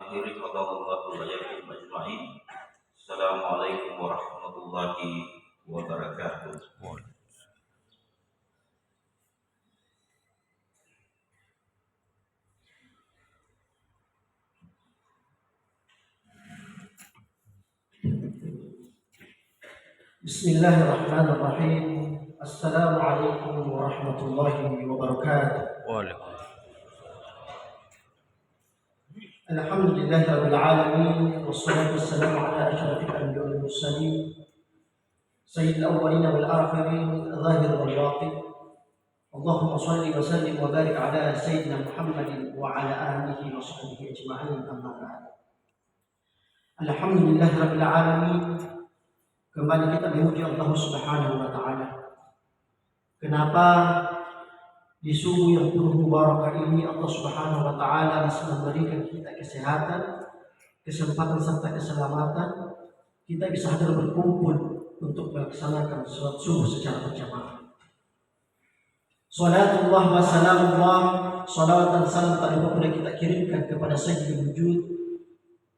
akhiri qadallahu wa yakum ajma'in. Assalamualaikum warahmatullahi wabarakatuh. Bismillahirrahmanirrahim. Assalamualaikum warahmatullahi wabarakatuh. Alhamdulillahirabbil alamin wassalatu wassalamu ala asyrafil anbiya'i wal mursalin sayyidil awwalin wal akhirin zahir wal batin. Allahumma shalli wa sallim wa barik ala sayyidina Muhammadin wa ala alihi wa sahbihi ajma'in, amma ba'd. Alhamdulillahirabbil alamin. Kembali kita memuji Allah Subhanahu wa taala. Kenapa di subuh yang penuh mubarakah ini Allah Subhanahu wa taala masih memberikan kita kesehatan, kesempatan serta keselamatan, kita bisa hadir berkumpul untuk melaksanakan salat subuh secara berjamaah. Salatullah wa salamullah, salawat dan salam tak lupa pula kita kirimkan kepada sayyidul wujud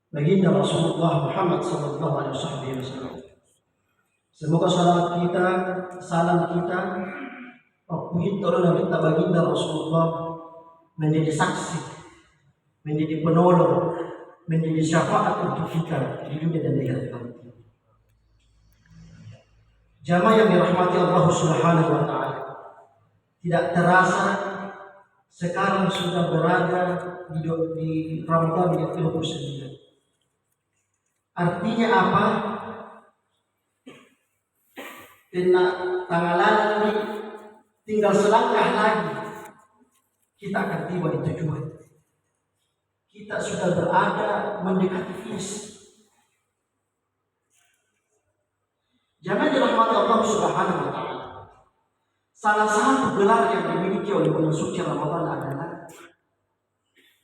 baginda Rasulullah Muhammad sallallahu alaihi wasallam. Semoga salawat kita, salam kita, puji turun minta baginda Rasulullah menjadi saksi, menjadi penolong, menjadi syafaat untuk kita di dunia dan di akhirat nanti. Jamaah yang dirahmati Allah Subhanahu wa taala, tidak terasa sekarang sudah berada di Ramadan yang ke-29. Artinya apa? Tanggalan ini tinggal selangkah lagi kita akan tiba di tujuan. Kita sudah berada mendekati finish. Jangan dirahmati Allah Subhanahu wa taala. Salah satu gelar yang dimiliki oleh bulan suci Ramadan adalah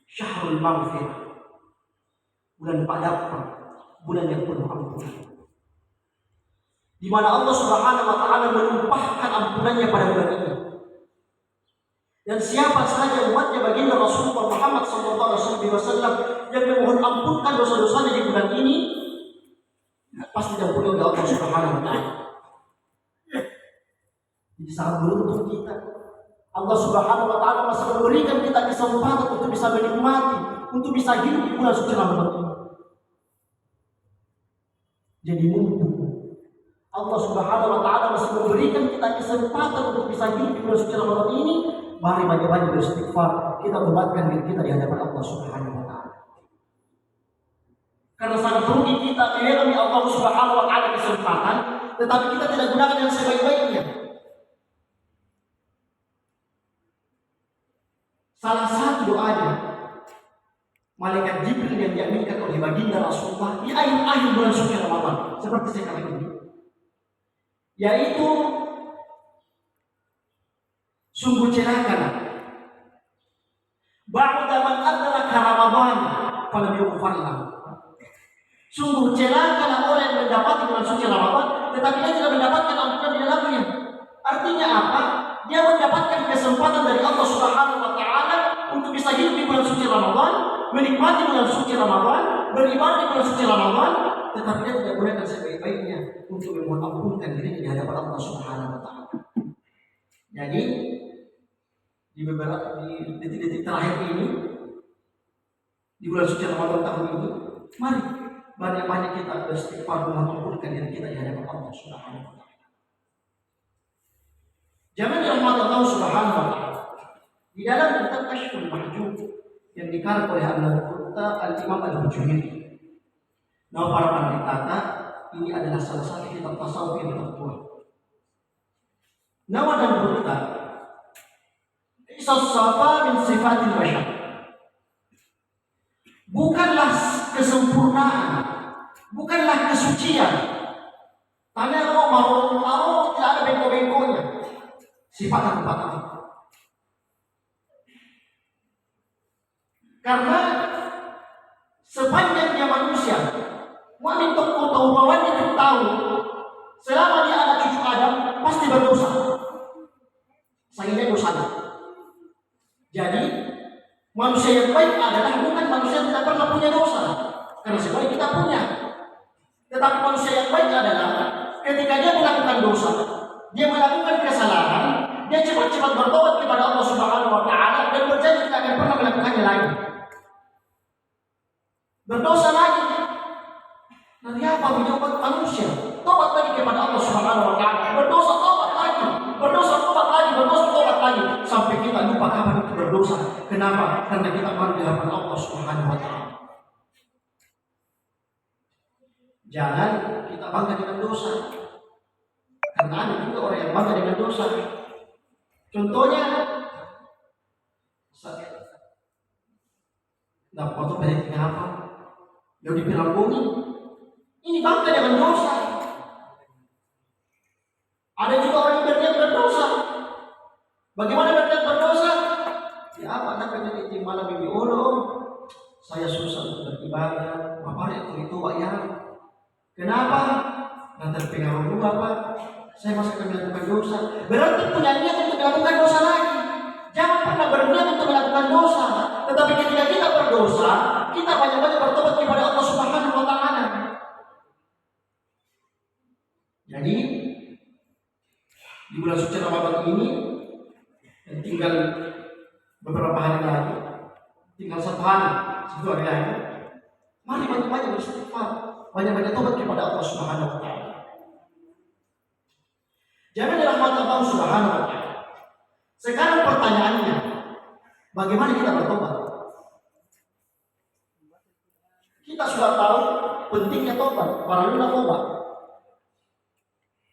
Syahrul Maghfirah, bulan Padapa, bulan yang penuh ampunan, di mana Allah Subhanahu wa taala melimpahkan ampunannya pada bulan ini. Dan siapa saja umatnya baginda Rasulullah Muhammad sallallahu alaihi wasallam yang memohon ampunkan dosa-dosanya di bulan ini, pasti diampuni oleh Allah Subhanahu wa taala. Jadi sangat beruntung kita. Allah Subhanahu wa taala masih memberikan kita kesempatan untuk bisa menikmati, untuk bisa hidup di bulan suci Ramadan ini. Jadi mumpung Allah Subhanahu wa taala masih memberikan kita kesempatan untuk bisa hidup di bulan suci Ramadan ini, mari banyak-banyak beristighfar, kita tobatkan diri kita di hadapan Allah Subhanahu wa taala. Karena sangat rugi kita mengalami Allah Subhanahu wa taala kesempatan, tetapi kita tidak gunakan yang sebaik-baiknya. Salah satu doanya malaikat Jibril yang diaminkan oleh baginda Rasulullah di akhir-akhir bulan suci Ramadan, seperti sekarang ini, yaitu sungguh celakalah ba'da man adraka Ramadan falam yughfar lahu. Sungguh celakalah orang yang mendapati bulan suci Ramadan tetapi dia tidak mendapatkan ampunan di dalamnya. Artinya apa? Dia mendapatkan kesempatan dari Allah Subhanahu wa taala untuk bisa hidup di bulan suci Ramadan, menikmati bulan suci Ramadan, beribadah di bulan suci Ramadan, tetapi dia tidak gunakan sebaik-baiknya untuk memohon ampunkan diri di hadapan Allah Subhanahu wa taala. Jadi di beberapa detik-detik terakhir ini di bulan suci Ramadan tahun ini, mari banyak-banyak kita beristighfar memohon ampunkan diri kita di hadapan Allah Subhanahu wa taala. Jangan dirahmati Allah Subhanahu wa taala. Di dalam kitab Kasyful Mahjub yang dikarang oleh Al-Imam Al-Bujuiri, nama para pendeta, ini adalah salah satu kitab tasawuf yang tertua. Nama dan berita Isas Safa min sifatil bashar. Bukanlah kesempurnaan, bukanlah kesucian. Tanya kok mau tidak ada bengkok-bengkoknya. Sifat dan kepatuhan. Karena sepanjang dia manusia, wanita atau wanita itu tahu selama dia anak cucu Adam pasti berdosa. Sayangnya dosa. Jadi manusia yang baik adalah bukan manusia yang tidak pernah punya dosa. karena semuanya kita punya. Tetapi manusia yang baik adalah ketika dia melakukan dosa, dia melakukan kesalahan, dia cepat-cepat bertobat kepada Allah Subhanahu wa taala dan berjanji tidak akan pernah melakukannya lagi. Berdosa lagi. Nanti apa menjawab manusia? Tobat lagi kepada Allah Subhanahu wa taala. Berdosa tobat lagi. Berdosa tobat lagi, berdosa tobat lagi sampai kita lupa kapan itu berdosa. Kenapa? Karena kita malu di hadapan Allah Subhanahu wa taala. Jangan kita bangga dengan dosa. Karena ada juga orang yang bangga dengan dosa. Contohnya, nah, foto pendek apa? Yang dibilang bumi, ini bangga dengan dosa. Ada juga orang yang berniat berdosa. Bagaimana berniat berdosa? Ya apa? Nak itu malam ini saya susah untuk beribadah. Bapak itu Pak ya. Kenapa? Nanti terpengaruh juga Pak. Saya masih akan melakukan dosa. Berarti punya niat untuk melakukan dosa lagi. Jangan pernah berniat untuk melakukan dosa. Tetapi ketika kita berdosa, kita banyak-banyak bertobat kepada Allah Subhanahu wa taala. Jadi di bulan suci Ramadan ini yang tinggal beberapa hari lagi, tinggal satu hari lagi, mari banyak-banyak beristighfar, banyak-banyak tobat kepada Allah Subhanahu wa taala. Jangan dirahmati Allah Subhanahu wa taala. Sekarang pertanyaannya, bagaimana kita bertobat? Kita sudah tahu pentingnya tobat, barangnya tobat.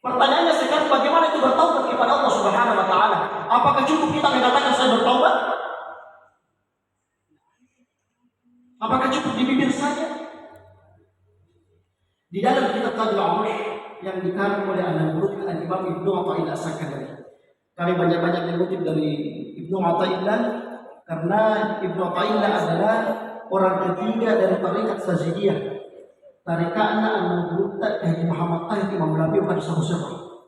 Pertanyaannya sekarang, bagaimana itu bertobat kepada Allah Subhanahu wa taala? Apakah cukup kita mengatakan saya bertobat? Apakah cukup di bibir saja? Di dalam kitab Qadul Amr yang dikarang oleh Al-Imam Ibnu Athaillah As-Sakandari, kami banyak-banyak mengutip dari Ibnu Athaillah karena Ibnu Athaillah adalah orang ketiga dari tarekat Saziliyah. Tarikatna Al-Mudrutta Haji Muhammad Tahir Imam Labi bukan sama-sama.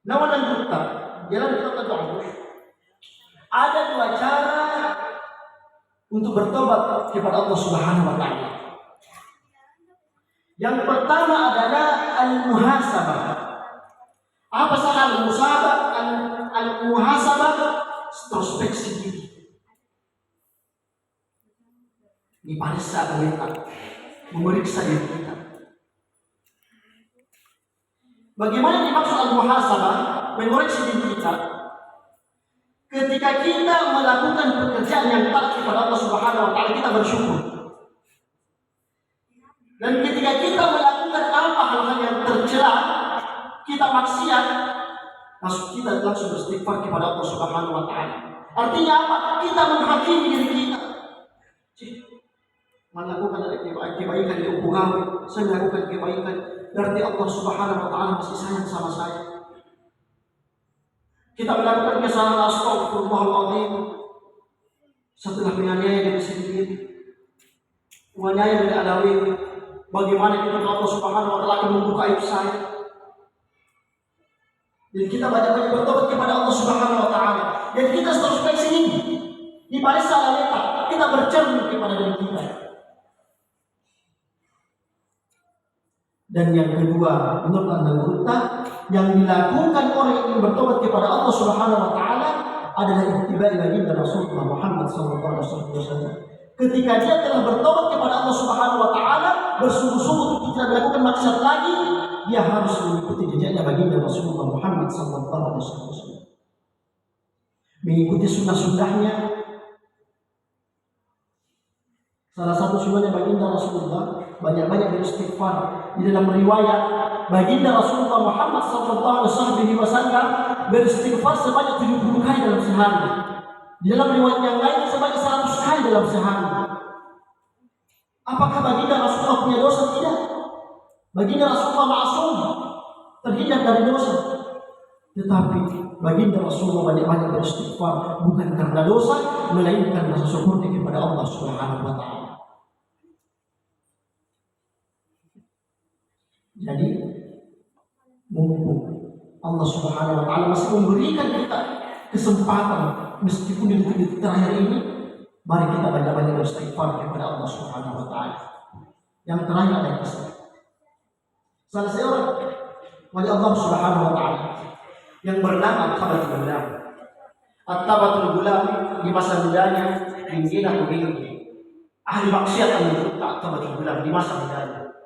Nama Al-Mudrutta dalam kitab Qadul Amr ada dua cara untuk bertobat kepada Allah Subhanahu wa taala. Yang pertama adalah al-muhasabah. Apa salah al-muhasabah? Al-muhasabah introspeksi diri. Ini parisa kita, memeriksa diri kita. Bagaimana dimaksud al-muhasabah? Mengoreksi diri kita. Ketika kita melakukan pekerjaan yang taat kepada Allah Subhanahu wa taala, kita bersyukur. Dan ketika kita melakukan apa hal-hal yang tercela, kita maksiat, kita langsung beristighfar kepada Allah Subhanahu wa taala. Artinya apa? Kita menghakimi diri kita. Melakukan kebaikan di hubungan, saya melakukan kebaikan, berarti Allah Subhanahu wa taala masih sayang sama saya. Kita melakukan kesalahan, astagfirullahaladzim, setelah menganiaya diri sendiri, menganiaya diri alawi. Bagaimana kita Allah Subhanahu wa taala akan membuka aib saya? Dan kita banyak-banyak bertobat kepada Allah Subhanahu wa taala. Dan kita introspeksi ini di parisa letak, kita bercermin kepada diri kita. Dan yang kedua, menurut Al-Mudrutta, yang dilakukan orang yang ingin bertobat kepada Allah Subhanahu wa taala adalah ittiba' baginda Rasulullah Muhammad sallallahu alaihi wasallam. Ketika dia telah bertobat kepada Allah Subhanahu wa taala, bersungguh-sungguh untuk tidak melakukan maksiat lagi, dia harus mengikuti jejaknya baginda Rasulullah Muhammad sallallahu alaihi wasallam. Mengikuti sunnah-sunnahnya. Salah satu sunnahnya baginda Rasulullah banyak-banyak beristighfar. Di dalam riwayat baginda Rasulullah Muhammad sallallahu alaihi wasallam beristighfar sebanyak 70 kali dalam sehari. Di dalam riwayat yang lain sebanyak 100 kali dalam sehari. Apakah baginda Rasulullah punya dosa? Tidak. Baginda Rasulullah ma'asum, terhindar dari dosa. Tetapi baginda Rasulullah banyak-banyak beristighfar bukan karena dosa, melainkan rasa syukurnya kepada Allah Subhanahu wa taala. Jadi mumpung Allah Subhanahu wa taala masih memberikan kita kesempatan meskipun di detik terakhir ini, mari kita banyak-banyak beristighfar kepada Allah Subhanahu wa taala. Yang terakhir ada kisah. Salah seorang wali Allah Subhanahu wa taala yang bernama At-Tabatul Gulam. At-Tabatul Gulam di masa mudanya tinggi atau tinggi. Ahli maksiat yang menuntut At-Tabatul Gulam di masa mudanya.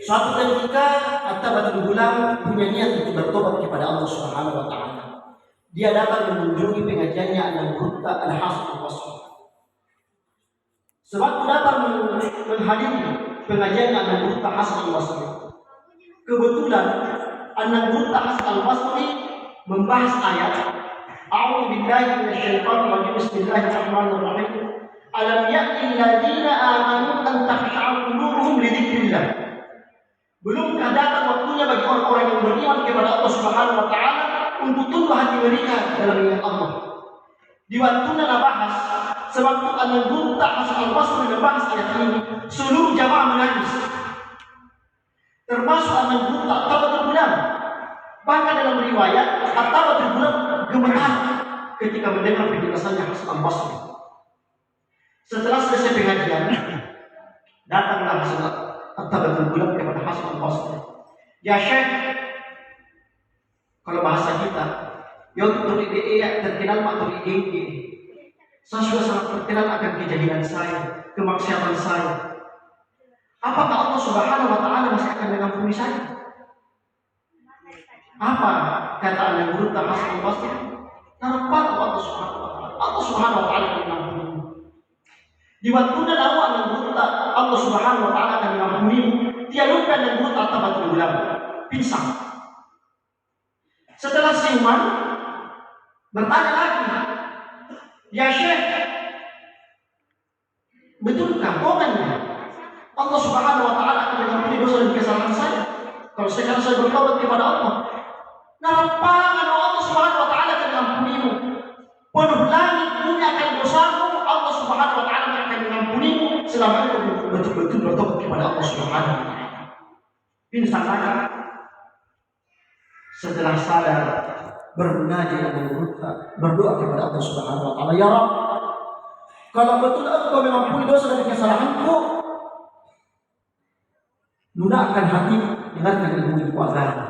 Suatu ketika At-Tabatul Gulam punya niat untuk bertobat kepada Allah Subhanahu wa taala. Dia datang mengunjungi pengajiannya Al-Ghutta Al-Hasan Al-Basri. Sebab datang menghadiri pengajiannya Al-Ghutta Hasan Al-Basri. Kebetulan Al-Ghutta Hasan Al-Basri membahas ayat A'udzu billahi minasyaitonir rajim. Bismillahirrahmanirrahim. Alam ya'til ladzina amanu an takhsha'a qulubuhum li dzikrillah. Belumkah datang waktunya bagi orang-orang yang beriman kepada Allah Subhanahu wa taala untuk tunduk hati mereka dalam ingat Allah. Di waktu nak bahas sebab Al-Ghutta Hasan Al-Basri membahas ayat ini, seluruh jamaah menangis. Termasuk Al-Ghutta At-Tabatul Gulam. Bahkan dalam riwayat At-Tabatul Gulam gemetar ketika mendengar penjelasannya Hasan Al-Basri. Setelah selesai pengajian, datanglah Hasan At-Tabatul Gulam kepada Hasan Al-Basri. Ya Syekh, kalau bahasa kita, yang terkenal mak ide. Saya sudah sangat terkenal akan kejahilan saya, kemaksiatan saya. Apakah Allah Subhanahu wa taala masih akan mengampuni saya? Apa kata Al-Ghutta Hasan Al-Basri? Tanpa Allah Subhanahu wa taala. Allah Subhanahu wa taala akan mengampuni. Di waktu lalu Al-Ghutta Allah Subhanahu wa taala akan mengampuni. Tiada Al-Ghutta At-Tabatul Gulam pingsan. Setelah siuman bertanya lagi, ya Syekh, betulkah pokoknya Allah Subhanahu wa taala akan mengampuni dosa dan kesalahan saya kalau sekarang saya bertobat kepada Allah? Kenapa Allah Subhanahu wa taala akan mengampunimu? Penuh langit bumi akan dosamu, Allah Subhanahu wa taala akan mengampunimu selama itu betul-betul bertobat kepada Allah Subhanahu wa taala. Pingsan lagi. Setelah sadar bermunajat dan berdoa kepada Allah Subhanahu wa taala, ya Rabb, kalau betul Engkau mengampuni dosa dan kesalahanku, lunakkan hati dengarkan ilmu agama.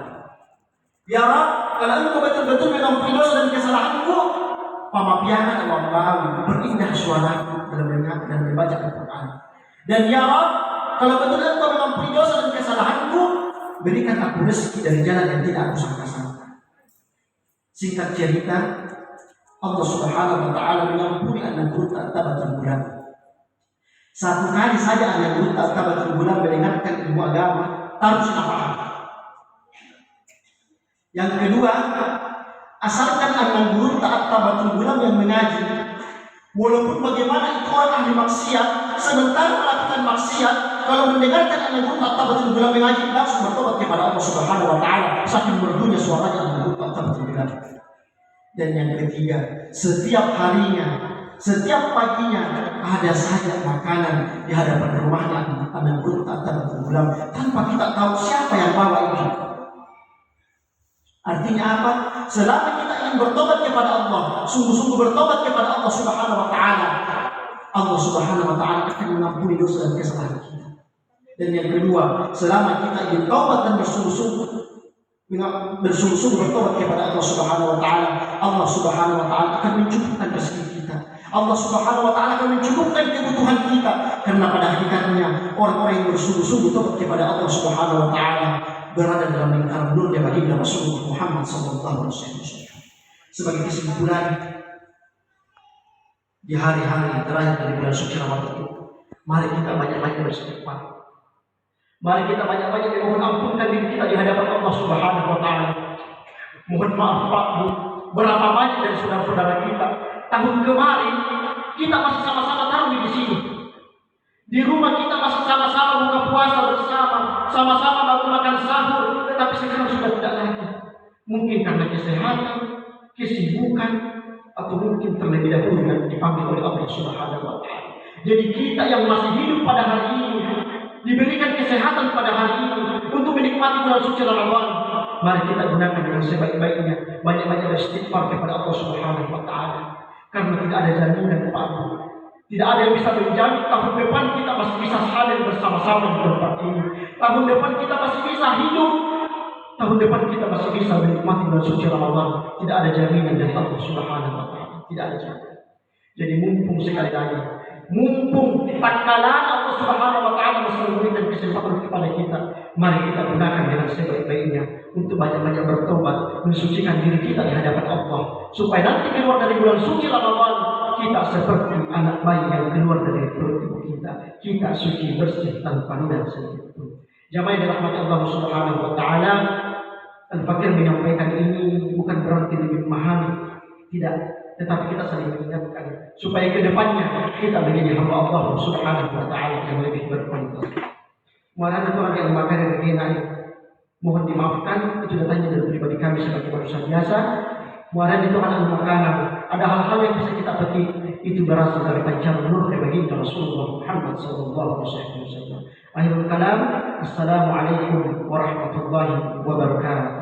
Ya Rabb, kalau Engkau betul-betul mengampuni dosa dan kesalahanku, pamapianan Allah berindah suaraku dalam mendengar dan membaca Al-Quran. Dan ya Rabb, kalau betul Engkau mengampuni dosa dan kesalahanku, berikan aku rezeki dari jalan yang tidak aku sangka-sangka. Singkat cerita, Allah Subhanahu wa taala mengampuni Al-Ghutta At-Tabatul Gulam. Satu kali saja Al-Ghutta At-Tabatul Gulam mendengarkan ilmu agama, harus paham. Yang kedua, asalkan Al-Ghutta At-Tabatul Gulam yang mengaji, walaupun bagaimana itu orang ahli maksiat, sementara melakukan maksiat, kalau mendengarkan Al-Ghutta At-Tabatul Gulam mengaji, langsung bertobat kepada Allah Subhanahu wa taala, saking merdunya suaranya Al-Ghutta At-Tabatul Gulam. Dan yang ketiga, setiap harinya, setiap paginya ada saja makanan di hadapan rumahnya Al-Ghutta At-Tabatul Gulam tanpa kita tahu siapa yang bawa itu. Artinya apa? Selama kita ingin bertobat kepada Allah, sungguh-sungguh bertobat kepada Allah Subhanahu wa taala, Allah Subhanahu wa taala akan mengampuni dosa dan kesalahan kita. Dan yang kedua, selama kita ingin taubat dan bersungguh-sungguh bertobat kepada Allah Subhanahu wa taala, Allah Subhanahu wa taala akan mencukupkan rezeki kita. Allah Subhanahu wa taala akan mencukupkan kebutuhan kita, karena pada hakikatnya orang-orang yang bersungguh-sungguh tobat kepada Allah Subhanahu wa taala berada dalam lingkaran nurnya baginda Rasulullah Muhammad sallallahu alaihi wasallam. Sebagai kesimpulan, di hari-hari terakhir dari bulan suci Ramadan itu, mari kita banyak-banyak beristighfar. Mari kita banyak-banyak memohon ampunkan diri kita di hadapan Allah Subhanahu wa taala. Mohon maaf Pak Bu, berapa banyak dari saudara-saudara kita tahun kemarin kita masih sama-sama tarawih di sini. Di rumah kita masih sama-sama buka puasa bersama, sama-sama baru makan sahur, tetapi sekarang sudah tidak lagi. Mungkin karena kesehatan, kesibukan, atau mungkin terlebih dahulu yang dipanggil oleh Allah Subhanahu wa taala. Jadi kita yang masih hidup pada hari ini, diberikan kesehatan pada hari ini untuk menikmati bulan suci Ramadan, mari kita gunakan dengan sebaik-baiknya, banyak-banyak beristighfar kepada Allah Subhanahu wa taala. Karena tidak ada jaminan Pak, tidak ada yang bisa menjamin tahun depan kita masih bisa hadir bersama-sama bersama-sama di tempat ini. Tahun depan kita masih bisa hidup. Tahun depan kita masih bisa menikmati bulan suci Ramadan. Tidak ada jaminan dari Allah Subhanahu wa taala. Tidak ada jaminan. Jadi mumpung sekali lagi, mumpung tatkala Allah Subhanahu wa taala masih memberikan kesempatan kepada kita, mari kita gunakan dengan sebaik-baiknya untuk banyak-banyak bertobat, mensucikan diri kita di hadapan Allah, supaya nanti keluar dari bulan suci Ramadan kita seperti anak bayi yang keluar dari perut ibu kita. Kita suci bersih tanpa noda sedikit pun. Jamaah yang dirahmati Allah Subhanahu wa taala, Al-Fakir menyampaikan ini bukan berarti lebih memahami, tidak, tetapi kita saling mengingatkan supaya kedepannya kita menjadi hamba Allah Subhanahu wa taala yang lebih berkualitas. Mudah Tuhan yang memakai rezekinya, mohon dimaafkan, itu datangnya dari pribadi kami sebagai manusia biasa. Mudah Tuhan yang makanan, ada hal-hal yang bisa kita petik, itu berasal dari pancaran nur dari baginda Rasulullah Muhammad sallallahu alaihi wasallam. Akhirul kalam, assalamualaikum warahmatullahi wabarakatuh.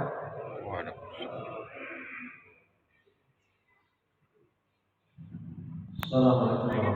Assalamualaikum warahmatullahi wabarakatuh.